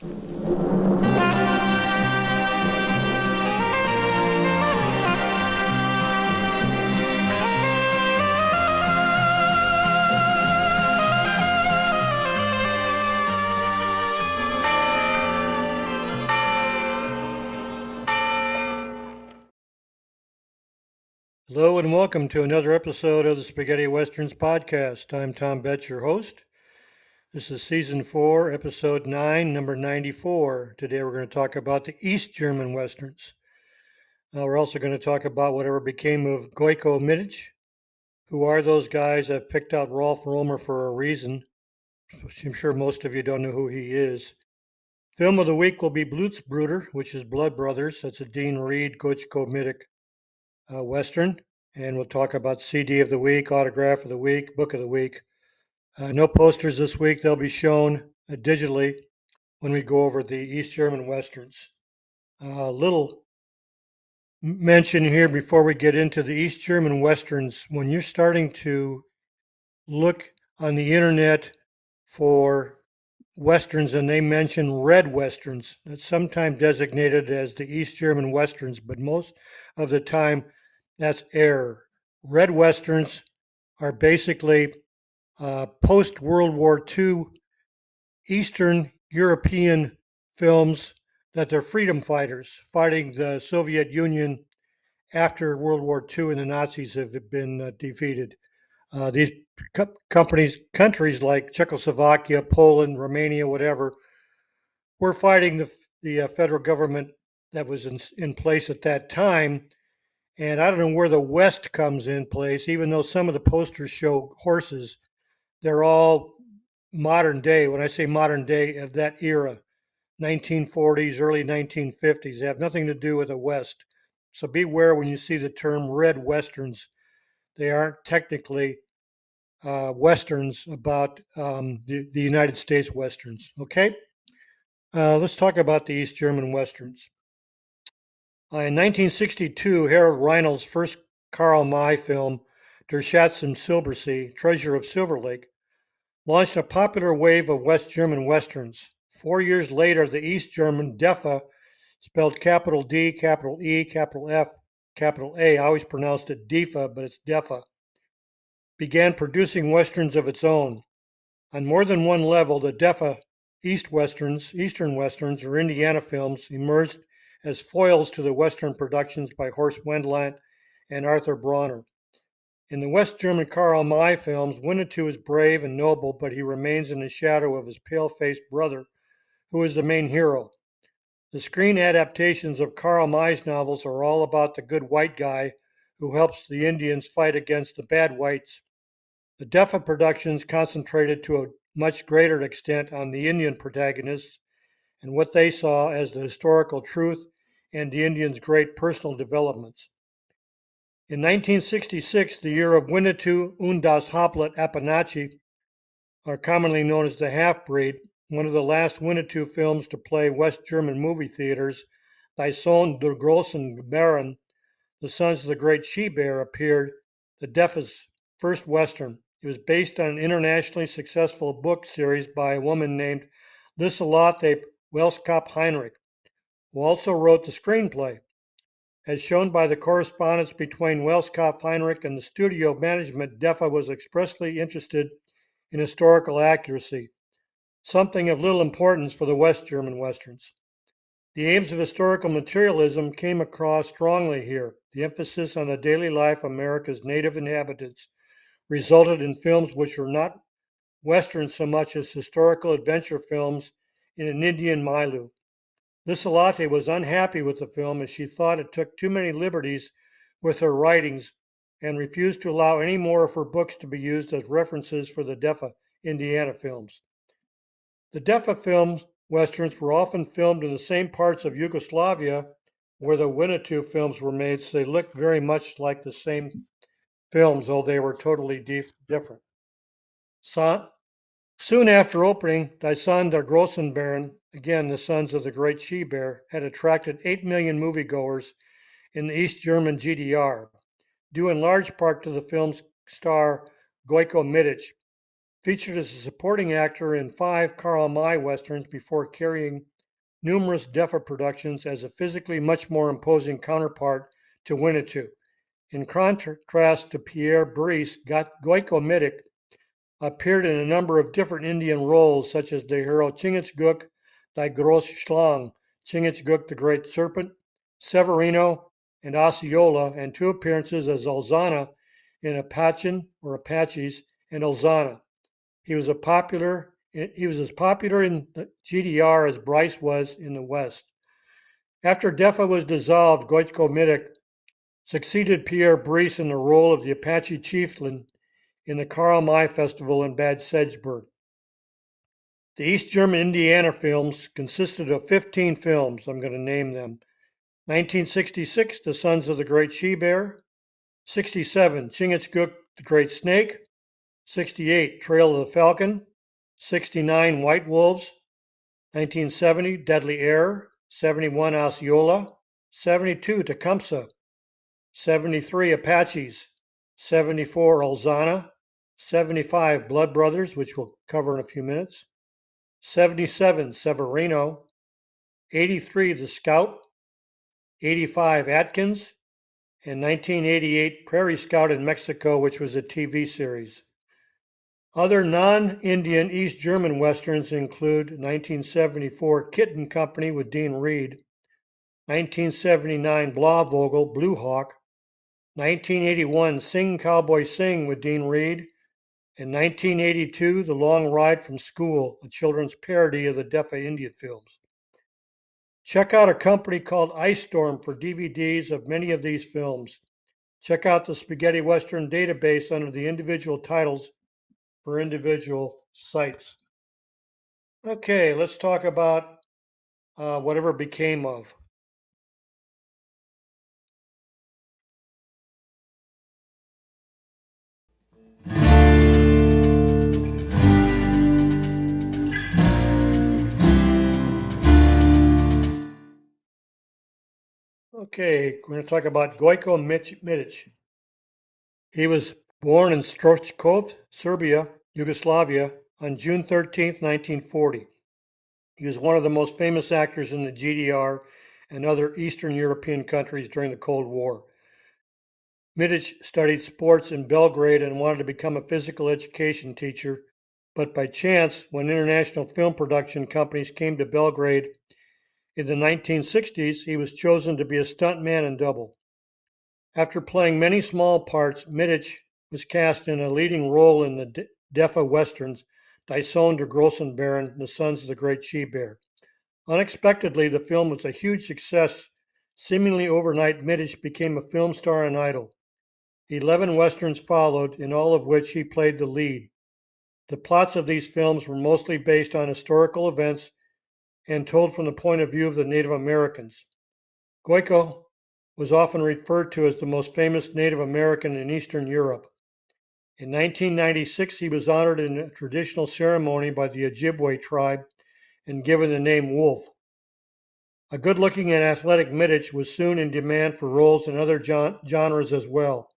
Hello and welcome to another episode of the Spaghetti Westerns podcast. I'm Tom Betts, your host. This is season 4, episode 9, number 94. Today we're going to talk about the East German Westerns. We're also going to talk about whatever became of Gojko Mitic. Who are those guys? I've picked out Rolf Romer for a reason. I'm sure most of you don't know who he is. Film of the week will be Blutsbruder, which is Blood Brothers. That's a Dean Reed, Gojko Mitic Western. And we'll talk about CD of the week, autograph of the week, book of the week. No posters this week. They'll be shown digitally when we go over the East German Westerns. A little mention here before we get into the East German Westerns. When you're starting to look on the internet for Westerns and they mention red Westerns, that's sometimes designated as the East German Westerns, but most of the time that's error. Red Westerns are basically post-World War II Eastern European films that they're freedom fighters fighting the Soviet Union after World War II and the Nazis have been defeated. These countries like Czechoslovakia, Poland, Romania, whatever, were fighting the federal government that was in place at that time. And I don't know where the West comes in place, even though some of the posters show horses. They're all modern day. When I say modern day, of that era, 1940s, early 1950s, they have nothing to do with the West. So beware when you see the term red Westerns. They aren't technically Westerns about the United States Westerns. Okay? Let's talk about the East German Westerns. In 1962, Harold Reiner's first Karl May film, Der Schatz im Silbersee, Treasure of Silver Lake, launched a popular wave of West German Westerns. 4 years later, the East German DEFA, spelled capital D, capital E, capital F, capital A, I always pronounced it DEFA, but it's DEFA, began producing Westerns of its own. On more than one level, the DEFA Eastern Westerns, or Indiana films, emerged as foils to the Western productions by Horst Wendlandt and Arthur Bronner. In the West German Karl May films, Winnetou is brave and noble, but he remains in the shadow of his pale-faced brother, who is the main hero. The screen adaptations of Karl May's novels are all about the good white guy who helps the Indians fight against the bad whites. The DEFA productions concentrated to a much greater extent on the Indian protagonists and what they saw as the historical truth and the Indians' great personal developments. In 1966, the year of Winnetou und das Hauptlet Apanachi, or commonly known as the Half-Breed, one of the last Winnetou films to play West German movie theaters, Die Sohn der großen Bären, The Sons of the Great She-Bear, appeared, the DEFA's first Western. It was based on an internationally successful book series by a woman named Lieselotte Welskop-Heinrich, who also wrote the screenplay. As shown by the correspondence between Welskop-Heinrich and the studio management, DEFA was expressly interested in historical accuracy, something of little importance for the West German Westerns. The aims of historical materialism came across strongly here. The emphasis on the daily life of America's native inhabitants resulted in films which were not Western so much as historical adventure films in an Indian milieu. Lieselotte was unhappy with the film as she thought it took too many liberties with her writings and refused to allow any more of her books to be used as references for the DEFA Indiana films. The DEFA films Westerns were often filmed in the same parts of Yugoslavia where the Winnetou films were made, so they looked very much like the same films, though they were totally different. Soon after opening, Die Sohn der großen Bären, again the Sons of the Great She-Bear, had attracted 8 million moviegoers in the East German GDR, due in large part to the film's star Gojko Mitic. Featured as a supporting actor in 5 Karl May westerns before carrying numerous Deffa productions as a physically much more imposing counterpart to Winnetou. In contrast to Pierre Brice, Gojko Mitic appeared in a number of different Indian roles, such as the hero Chingachgook, the Grosse Schlange, Chingachgook the Great Serpent, Severino, and Osceola, and 2 appearances as Elzana in Apaches and Elzana. He was as popular in the GDR as Bryce was in the West. After Deffa was dissolved, Gojko Mitic succeeded Pierre Brice in the role of the Apache chieftain in the Karl May Festival in Bad Sedgeberg. The East German Indiana films consisted of 15 films. I'm going to name them. 1966, The Sons of the Great She-Bear. 67, Chingachgook the Great Snake. 68, Trail of the Falcon. 69, White Wolves. 1970, Deadly Air. 71, Osceola. 72, Tecumseh. 73, Apaches. 74, Elzana. 75, Blood Brothers, which we'll cover in a few minutes. 77, Severino. 83, The Scout. 85, Atkins. And 1988, Prairie Scout in Mexico, which was a TV series. Other non-Indian East German westerns include 1974 Kitten Company with Dean Reed, 1979 Blauvogel, Blue Hawk, 1981 Sing Cowboy Sing with Dean Reed, and 1982 The Long Ride from School, a children's parody of the Deffa Indian films. Check out a company called Ice Storm for DVDs of many of these films. Check out the Spaghetti Western database under the individual titles for individual sites. Okay, let's talk about whatever became of. Okay, we're going to talk about Gojko Mitic. He was born in Strochkov, Serbia, Yugoslavia, on June 13, 1940. He was one of the most famous actors in the GDR and other Eastern European countries during the Cold War. Mitic studied sports in Belgrade and wanted to become a physical education teacher, but by chance, when international film production companies came to Belgrade in the 1960s, he was chosen to be a stuntman and double. After playing many small parts, Mitic was cast in a leading role in the Deffa westerns Die Sohn der Großen Bären, The Sons of the Great She-Bear. Unexpectedly, the film was a huge success. Seemingly overnight, Mitic became a film star and idol. 11 westerns followed, in all of which he played the lead. The plots of these films were mostly based on historical events and told from the point of view of the Native Americans. Gojko was often referred to as the most famous Native American in Eastern Europe. In 1996, he was honored in a traditional ceremony by the Ojibwe tribe and given the name Wolf. A good-looking and athletic Mitic was soon in demand for roles in other genres as well.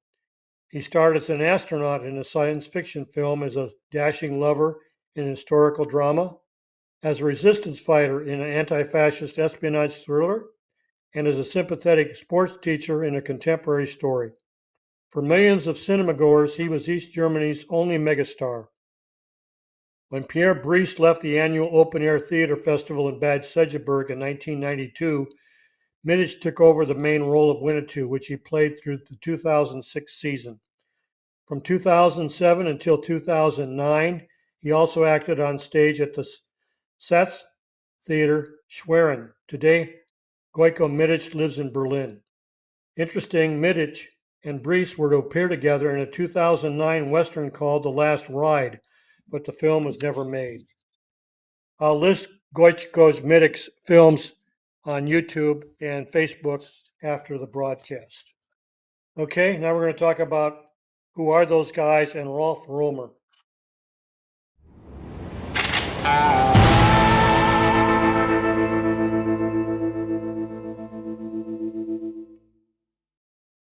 He starred as an astronaut in a science fiction film, as a dashing lover in a historical drama, as a resistance fighter in an anti-fascist espionage thriller, and as a sympathetic sports teacher in a contemporary story. For millions of cinemagoers, he was East Germany's only megastar. When Pierre Brice left the annual open-air theater festival in Bad Sedgeberg in 1992, Mitic took over the main role of Winnetou, which he played through the 2006 season. From 2007 until 2009, he also acted on stage at the Satz Theater, Schwerin. Today, Gojko Mitic lives in Berlin. Interesting, Mitic and Brice were to appear together in a 2009 Western called The Last Ride, but the film was never made. I'll list Gojko Mitic's films on YouTube and Facebook after the broadcast. Okay, now we're going to talk about who are those guys and Rolf Romer.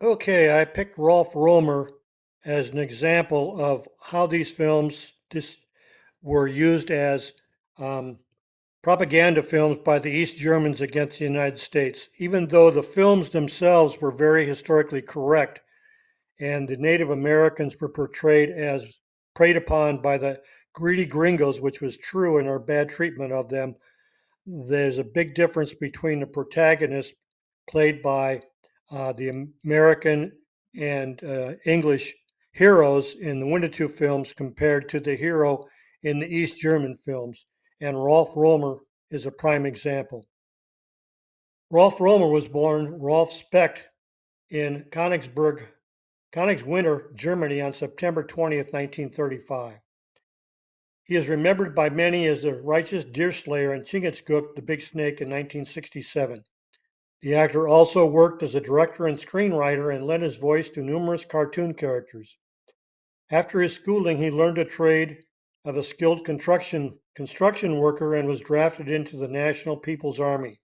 Okay, I picked Rolf Romer as an example of how these films were used as um, propaganda films by the East Germans against the United States, even though the films themselves were very historically correct and the Native Americans were portrayed as preyed upon by the greedy gringos, which was true in our bad treatment of them. There's a big difference between the protagonist played by the American and English heroes in the Winnetou films compared to the hero in the East German films. And Rolf Rohmer is a prime example. Rolf Rohmer was born Rolf Specht in Königswinter, Germany on September 20th, 1935. He is remembered by many as the righteous deer slayer in Chingachgook, the Big Snake in 1967. The actor also worked as a director and screenwriter and lent his voice to numerous cartoon characters. After his schooling, he learned a trade of a skilled construction worker and was drafted into the National People's Army.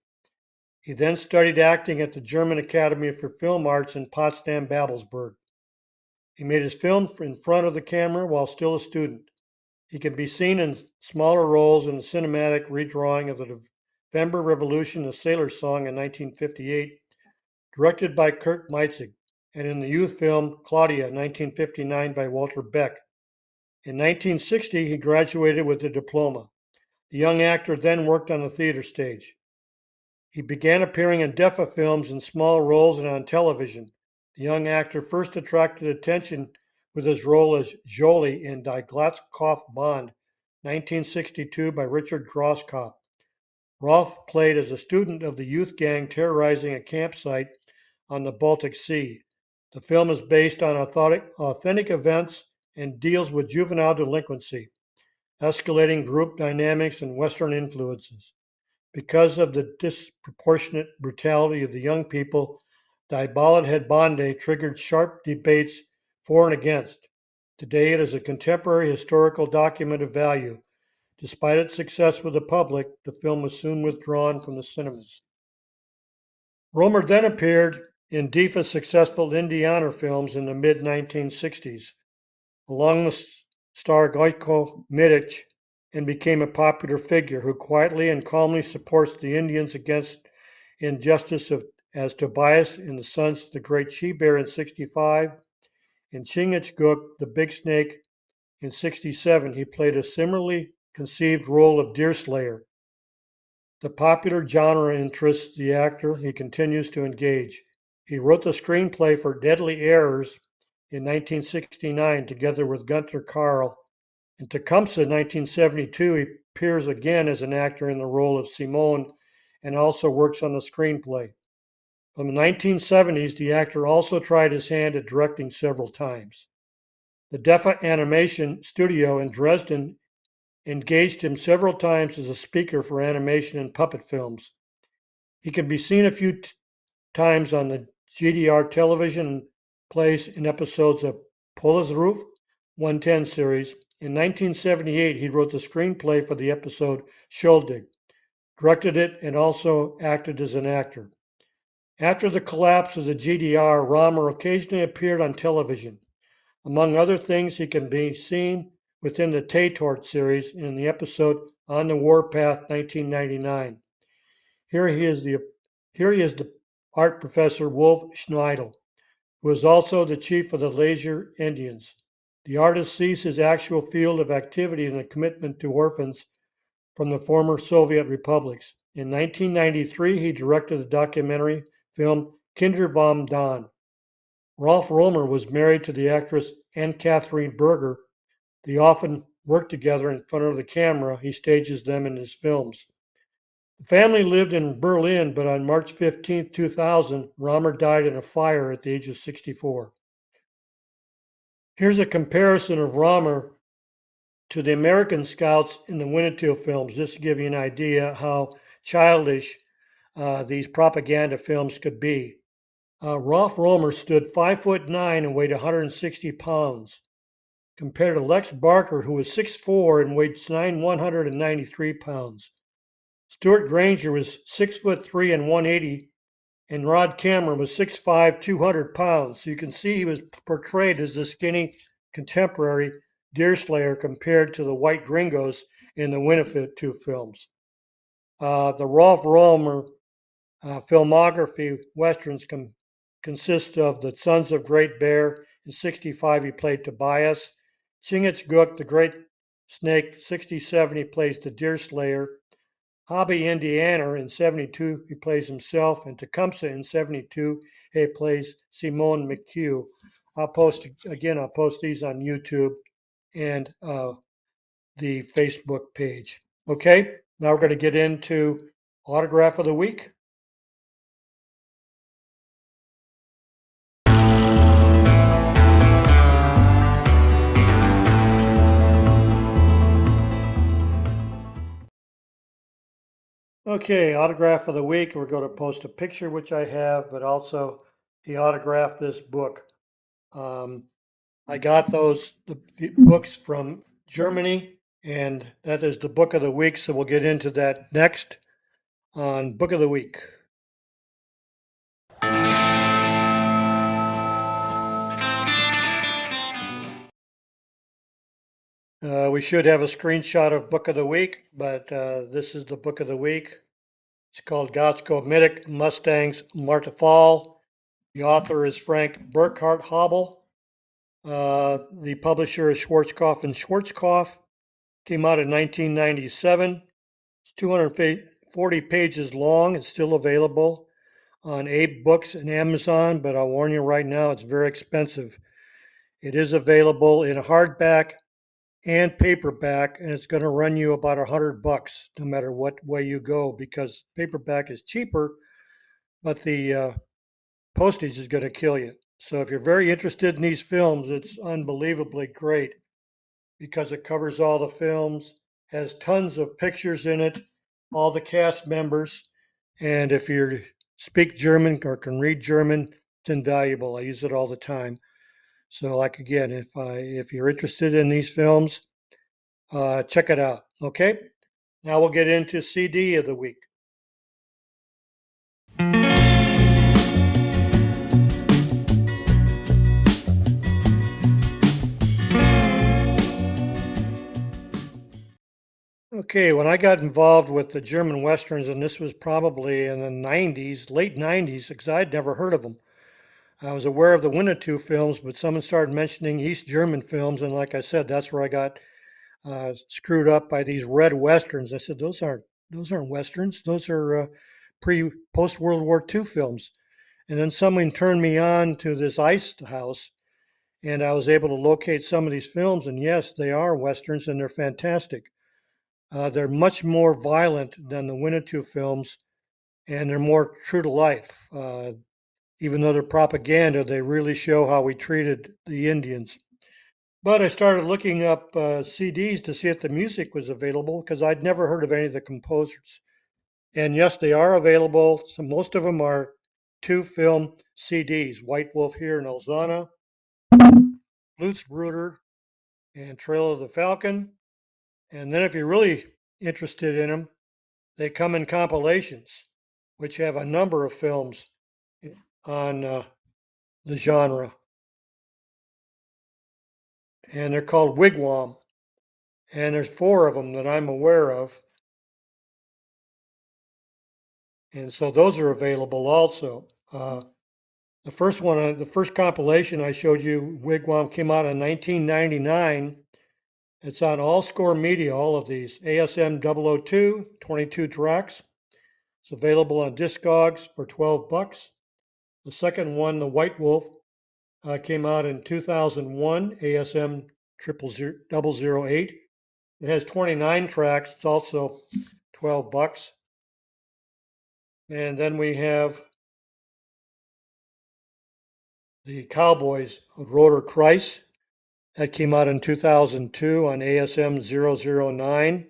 He then studied acting at the German Academy for Film Arts in Potsdam, Babelsberg. He made his film in front of the camera while still a student. He can be seen in smaller roles in the cinematic redrawing of the November Revolution, A Sailor's Song in 1958, directed by Gojko Mitic, and in the youth film Claudia, 1959, by Walter Beck. In 1960, he graduated with a diploma. The young actor then worked on the theater stage. He began appearing in DEFA films in small roles and on television. The young actor first attracted attention with his role as Jolie in Die Glatzkopf Bond, 1962, by Richard Grosskopf. Rolf played as a student of the youth gang terrorizing a campsite on the Baltic Sea. The film is based on authentic events and deals with juvenile delinquency, escalating group dynamics, and Western influences. Because of the disproportionate brutality of the young people, Die Ballad het Bande triggered sharp debates for and against. Today it is a contemporary historical document of value. Despite its success with the public, the film was soon withdrawn from the cinemas. Rohmer then appeared in DEFA's successful Indianer films in the mid-1960s, along with star Gojko Mitic, and became a popular figure who quietly and calmly supports the Indians against injustice as Tobias in The Sons of the Great She-Bear in 65. In Chingachgook, the Big Snake in 67, he played a similarly conceived role of deer slayer. The popular genre interests the actor. He continues to engage. He wrote the screenplay for Deadly Errors in 1969 together with Gunter Karl. In Tecumseh 1972, he appears again as an actor in the role of Simone and also works on the screenplay. From the 1970s, the actor also tried his hand at directing several times. The DEFA Animation Studio in Dresden engaged him several times as a speaker for animation and puppet films. He can be seen a few times on the GDR television plays in episodes of Polizruf 110 series. In 1978, he wrote the screenplay for the episode Schuldig, directed it, and also acted as an actor. After the collapse of the GDR, Rohmer occasionally appeared on television. Among other things, he can be seen within the Tatort series in the episode On the Warpath 1999. Here he is the art professor Wolf Schneidel, who is also the chief of the Laser Indians. The artist sees his actual field of activity in the commitment to orphans from the former Soviet republics. In 1993, he directed the documentary film Kinder vom Don. Rolf Rohmer was married to the actress Anne-Catherine Berger. They often work together in front of the camera. He stages them in his films. The family lived in Berlin, but on March 15, 2000, Rohmer died in a fire at the age of 64. Here's a comparison of Rohmer to the American Scouts in the Winnetou films, just to give you an idea how childish these propaganda films could be. Rolf Rohmer stood 5'9" and weighed 160 pounds, compared to Lex Barker, who was 6'4" and weighed 193 pounds. Stuart Granger was 6'3" and 180, and Rod Cameron was 6'5", 200 pounds. So you can see he was portrayed as a skinny contemporary Deerslayer compared to the White Gringos in the Winnetou films. The Rolf Rollmer filmography westerns consist of The Sons of Great Bear. In '65, he played Tobias. Chingachgook, the Great Snake. '67, he plays the Deerslayer. Hobby Indiana in '72, he plays himself. And Tecumseh in '72, he plays Simone McHugh. I'll post these on YouTube and the Facebook page. Okay, now we're going to get into autograph of the week. Okay, autograph of the week. We're going to post a picture, which I have, but also he autographed this book. I got the books from Germany, and that is the book of the week. So we'll get into that next on book of the week. We should have a screenshot of book of the week, but this is the book of the week. It's called Gojko Mitic, Mustangs, Martefal. The author is Frank Burkhardt Hobble. The publisher is Schwarzkopf and Schwarzkopf. Came out in 1997. It's 240 pages long. It's still available on Abe Books and Amazon, but I'll warn you right now, it's very expensive. It is available in hardback and paperback, and it's going to run you about $100 no matter what way you go, because paperback is cheaper, but the postage is going to kill you. So if you're very interested in these films, it's unbelievably great because it covers all the films, has tons of pictures in it, all the cast members, and if you speak German or can read German, it's invaluable. I use it all the time. So, like again, if you're interested in these films, check it out. Okay. Now we'll get into CD of the week. Okay, when I got involved with the German Westerns, and this was probably in the 90s, late 90s, because I'd never heard of them. I was aware of the Winnetou films, but someone started mentioning East German films, and like I said, that's where I got screwed up by these red Westerns. I said, those aren't Westerns. Those are post World War II films. And then someone turned me on to this ice house, and I was able to locate some of these films, and yes, they are Westerns, and they're fantastic. They're much more violent than the Winnetou films, and they're more true to life. Even though they're propaganda, they really show how we treated the Indians. But I started looking up CDs to see if the music was available because I'd never heard of any of the composers. And yes, they are available. So most of them are two film CDs, White Wolf here in Elzana, Blutsbruder, and Trail of the Falcon. And then if you're really interested in them, they come in compilations, which have a number of films on the genre. And they're called Wigwam. And there's 4 of them that I'm aware of. And so those are available also. The first compilation I showed you, Wigwam, came out in 1999. It's on All Score Media, all of these. ASM 002, 22 tracks. It's available on Discogs for $12. The second one, The White Wolf, came out in 2001, ASM 008. It has 29 tracks. It's also $12. And then we have the Cowboys of Roder Kreis. That came out in 2002 on ASM 009.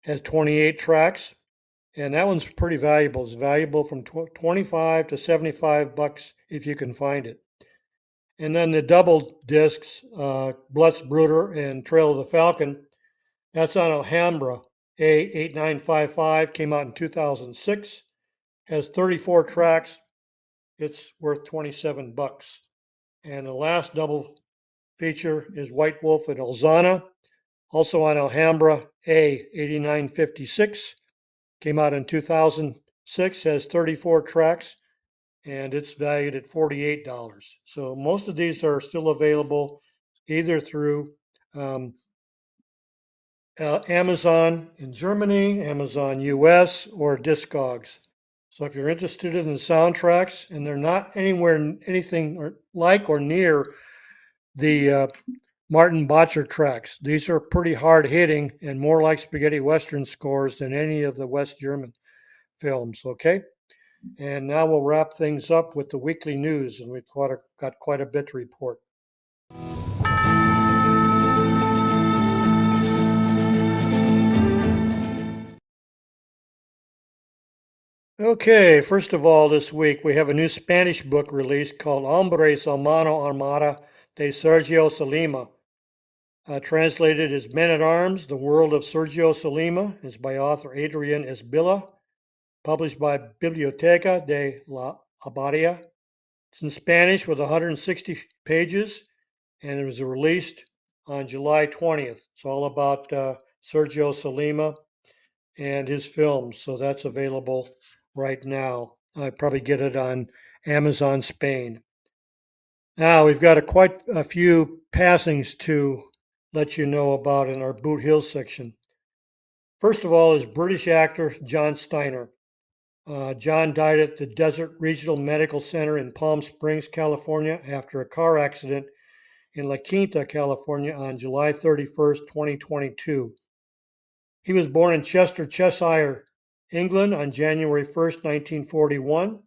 Has 28 tracks. And that one's pretty valuable. It's valuable from 25 to $75 if you can find it. And then the double discs, Blutsbruder and Trail of the Falcon, that's on Alhambra A8955, came out in 2006, has 34 tracks. It's worth $27. And the last double feature is White Wolf at Elzana, also on Alhambra A 8956. Came out in 2006, has 34 tracks, and it's valued at $48. So most of these are still available either through um, Amazon in Germany, Amazon US, or Discogs. So if you're interested in the soundtracks and they're not anywhere anything like or near the Martin Botcher tracks, these are pretty hard hitting and more like spaghetti western scores than any of the West German films. Okay, and now we'll wrap things up with the weekly news, and we've got quite a bit to report. Okay, first of all, this week we have a new Spanish book released called Hombres a Mano Armada de Sergio Salima. Translated as Men at Arms, The World of Sergio Salima, is by author Adrian Esbilla, published by Biblioteca de la Abadia. It's in Spanish with 160 pages, and it was released on July 20th. It's all about Sergio Salima and his films, so that's available right now. I probably get it on Amazon Spain. Now we've got quite a few passings to let you know about in our Boot Hill section. First of all is British actor John Steiner. John died at the Desert Regional Medical Center in Palm Springs, California, after a car accident in La Quinta, California on July 31st, 2022. He was born in Chester, Cheshire, England on January 1st, 1941.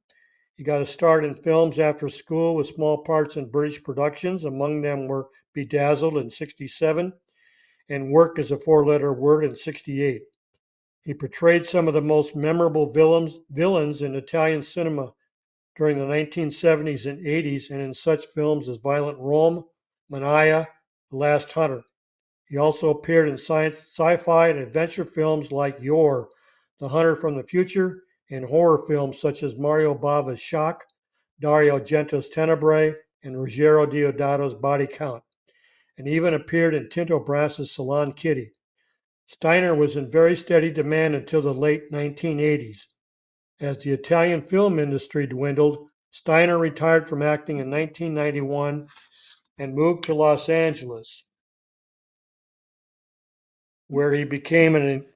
He got a start in films after school with small parts in British productions. Among them were Bedazzled in 67 and Work as a Four-Letter Word in 68. He portrayed some of the most memorable villains in Italian cinema during the 1970s and 80s, and in such films as Violent Rome, Manaya, The Last Hunter. He also appeared in sci-fi and adventure films like Yor, The Hunter from the Future, and horror films such as Mario Bava's Shock, Dario Argento's Tenebrae, and Ruggero Deodato's Body Count, and even appeared in Tinto Brass's Salon Kitty. Steiner was in very steady demand until the late 1980s. As the Italian film industry dwindled, Steiner retired from acting in 1991 and moved to Los Angeles, where he became an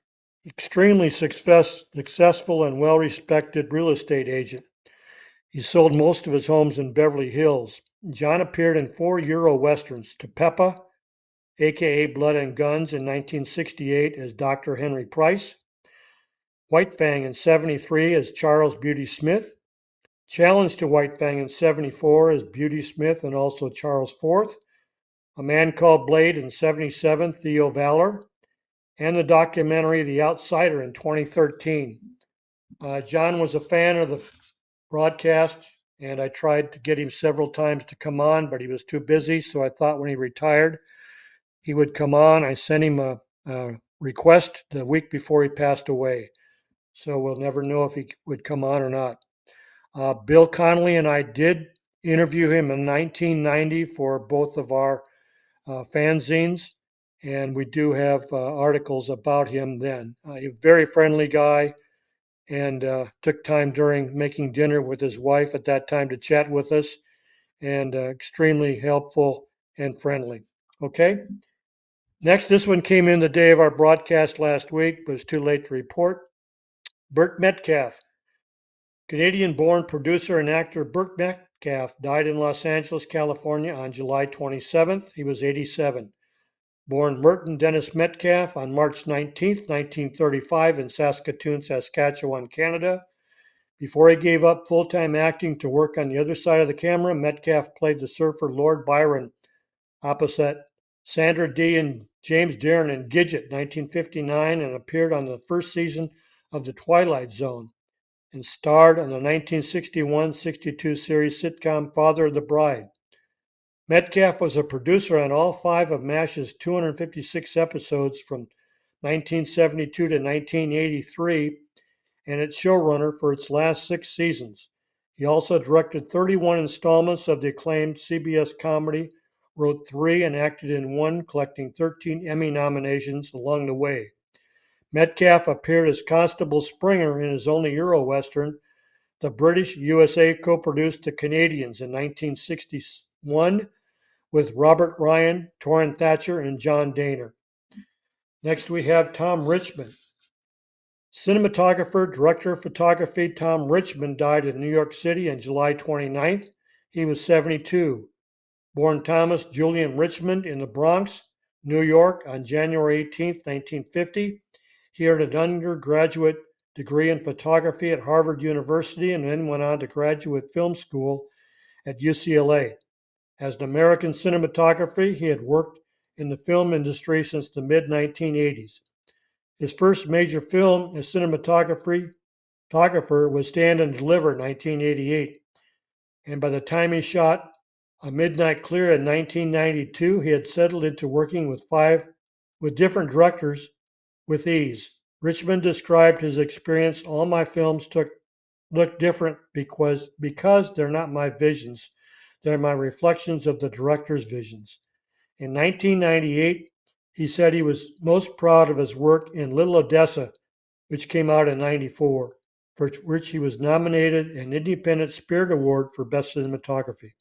extremely successful and well-respected real estate agent. He sold most of his homes in Beverly Hills. John appeared in 4 Euro westerns, Tepepa, aka Blood and Guns, in 1968 as Dr. Henry Price, White Fang in 73 as Charles Beauty Smith, Challenge to White Fang in 74 as Beauty Smith and also Charles IV, A Man Called Blade in 77, Theo Valor, and the documentary The Outsider in 2013. John was a fan of the broadcast, and I tried to get him several times to come on, but he was too busy. So I thought when he retired, he would come on. I sent him a request the week before he passed away. So we'll never know if he would come on or not. Bill Connolly and I did interview him in 1990 for both of our fanzines, and we do have articles about him then. A very friendly guy, and took time during making dinner with his wife at that time to chat with us, and extremely helpful and friendly. Okay. Next, this one came in the day of our broadcast last week, but it's too late to report. Burt Metcalf, Canadian-born producer and actor Burt Metcalf died in Los Angeles, California on July 27th. He was 87. Born Merton Dennis Metcalf on March 19th, 1935 in Saskatoon, Saskatchewan, Canada. Before he gave up full-time acting to work on the other side of the camera, Metcalf played the surfer Lord Byron opposite Sandra Dee and James Darren in Gidget, 1959, and appeared on the first season of The Twilight Zone, and starred on the 1961-62 series sitcom Father of the Bride. Metcalf was a producer on all 5 of MASH's 256 episodes from 1972 to 1983, and its showrunner for its last 6 seasons. He also directed 31 installments of the acclaimed CBS comedy wrote 3, and acted in 1, collecting 13 Emmy nominations along the way. Metcalf appeared as Constable Springer in his only Euro Western. The British USA co-produced The Canadians in 1961 with Robert Ryan, Torrin Thatcher, and John Dehner. Next we have Tom Richmond. Cinematographer, director of photography Tom Richmond died in New York City on July 29th. He was 72. Born Thomas Julian Richmond in the Bronx, New York on January 18, 1950. He earned an undergraduate degree in photography at Harvard University and then went on to graduate film school at UCLA. As an American cinematographer, he had worked in the film industry since the mid-1980s. His first major film as cinematographer was Stand and Deliver in 1988. And by the time he shot A Midnight Clear in 1992, he had settled into working with different directors with ease. Richmond described his experience, all my films look different because they're not my visions. They're my reflections of the director's visions. In 1998, he said he was most proud of his work in Little Odessa, which came out in 94, for which he was nominated an Independent Spirit Award for Best Cinematography.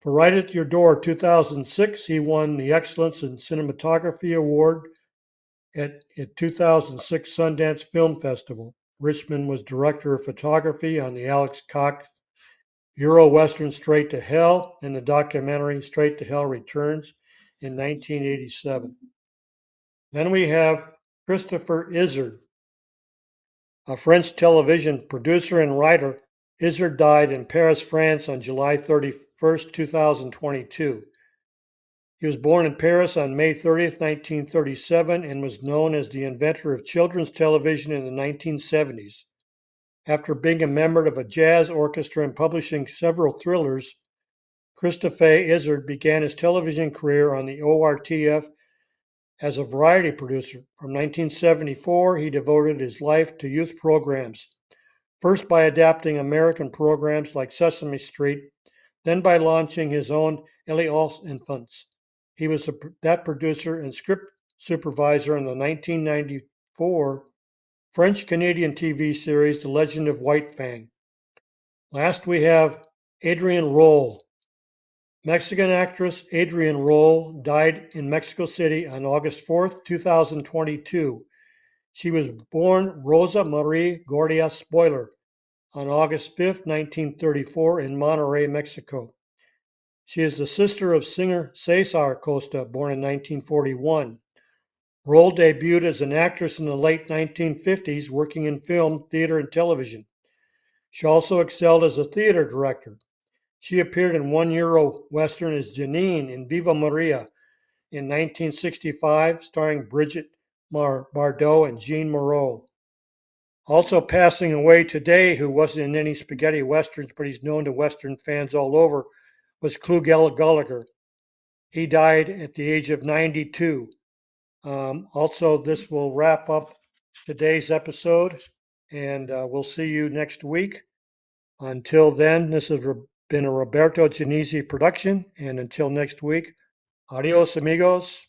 For Right at Your Door 2006, he won the Excellence in Cinematography Award at 2006 Sundance Film Festival. Richmond was director of photography on the Alex Cox Euro Western Straight to Hell and the documentary Straight to Hell Returns in 1987. Then we have Christopher Izard, a French television producer and writer. Izard died in Paris, France on July 31st, 2022. He was born in Paris on May 30th, 1937, and was known as the inventor of children's television in the 1970s. After being a member of a jazz orchestra and publishing several thrillers, Christophe Izard began his television career on the ORTF as a variety producer. From 1974, he devoted his life to youth programs, first by adapting American programs like Sesame Street, then by launching his own Les Enfants. He was that producer and script supervisor in the 1994 French-Canadian TV series The Legend of White Fang. Last we have Adrienne Rolle. Mexican actress Adrienne Rolle died in Mexico City on August 4th, 2022. She was born Rosa Marie Gordia Spoiler on August 5th, 1934 in Monterrey, Mexico. She is the sister of singer Cesar Costa, born in 1941. Rolle debuted as an actress in the late 1950s, working in film, theater, and television. She also excelled as a theater director. She appeared in one Euro Western as Janine in Viva Maria in 1965, starring Brigitte Bardot and Jean Moreau. Also passing away today, who wasn't in any spaghetti westerns, but he's known to Western fans all over, was Clu Gallagher. He died at the age of 92. Also, this will wrap up today's episode, and we'll see you next week. Until then, this has been a Roberto Genesi production, and until next week, adios, amigos.